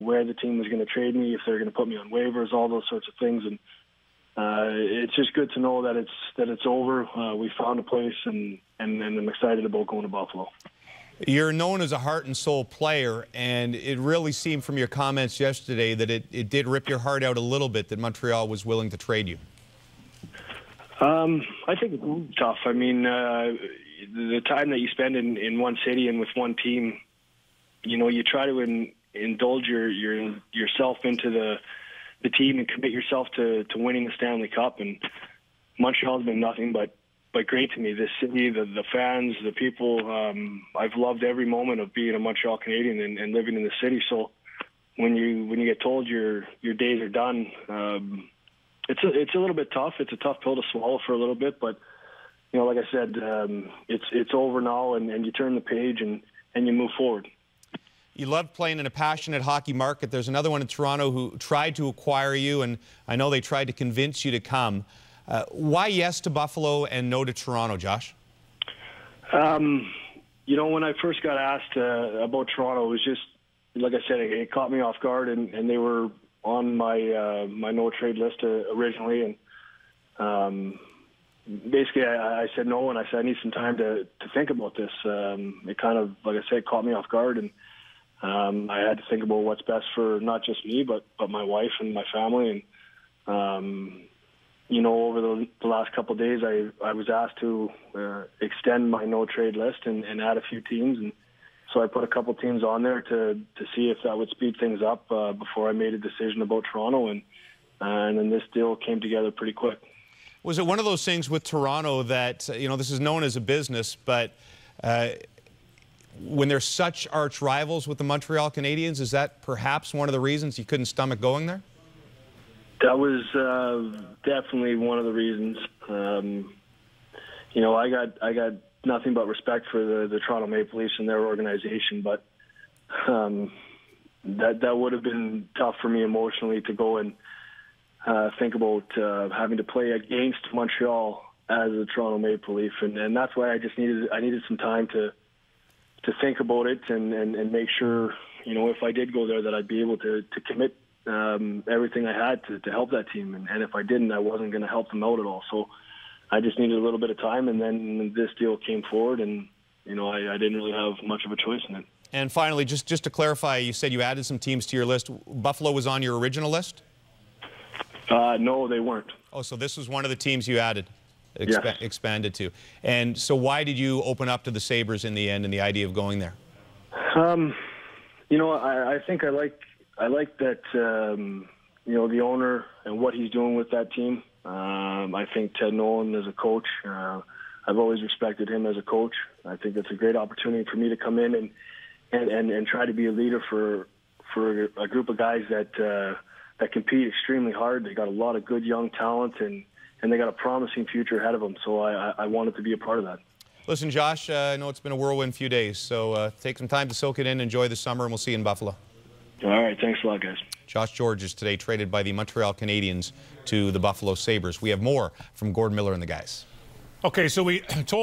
where the team was going to trade me, if they're going to put me on waivers, all those sorts of things. And it's just good to know that it's over. We found a place, and I'm excited about going to Buffalo. You're known as a heart and soul player, and it really seemed from your comments yesterday that it did rip your heart out a little bit that Montreal was willing to trade you. I think it's tough. I mean, the time that you spend in one city and with one team, you try to indulge yourself into the team and commit yourself to winning the Stanley Cup. And Montreal's been nothing but great to me. This city, the fans, the people. I've loved every moment of being a Montreal Canadian and living in the city. So when you get told your days are done, it's a little bit tough. It's a tough pill to swallow for a little bit, but like I said, it's over now, and you turn the page and you move forward. You love playing in a passionate hockey market. There's another one in Toronto who tried to acquire you, and I know they tried to convince you to come. Why yes to Buffalo and no to Toronto, Josh? When I first got asked about Toronto, it was just, like I said, it caught me off guard, and they were on my my no-trade list originally. And basically, I said no, and I said I need some time to think about this. It kind of, like I said, caught me off guard, and I had to think about what's best for not just me, but my wife and my family. And over the last couple of days, I was asked to extend my no-trade list and add a few teams, and so I put a couple teams on there to see if that would speed things up before I made a decision about Toronto, and then this deal came together pretty quick. Was it one of those things with Toronto that, this is known as a business, but when they're such arch rivals with the Montreal Canadiens, is that perhaps one of the reasons you couldn't stomach going there? That was definitely one of the reasons. I got nothing but respect for the Toronto Maple Leafs and their organization, but that would have been tough for me emotionally to go and think about having to play against Montreal as a Toronto Maple Leaf, and that's why I needed some time to think about it and make sure, if I did go there, that I'd be able to commit everything I had to help that team, and if I didn't, I wasn't going to help them out at all. So I just needed a little bit of time, and then this deal came forward, and I didn't really have much of a choice in it. And finally, just to clarify, you said you added some teams to your list. Buffalo was on your original list? No, they weren't. Oh, so this was one of the teams you added, yes. Expanded to. And so why did you open up to the Sabres in the end and the idea of going there? I think I like that, the owner and what he's doing with that team. I think Ted Nolan as a coach, I've always respected him as a coach. I think it's a great opportunity for me to come in and try to be a leader for a group of guys that compete extremely hard. They got a lot of good young talent, and they got a promising future ahead of them. So I wanted to be a part of that. Listen, Josh, I know it's been a whirlwind few days, so take some time to soak it in, enjoy the summer, and we'll see you in Buffalo. All right, thanks a lot, guys. Josh Gorges is today traded by the Montreal Canadiens to the Buffalo Sabres. We have more from Gord Miller and the guys. Okay, so we told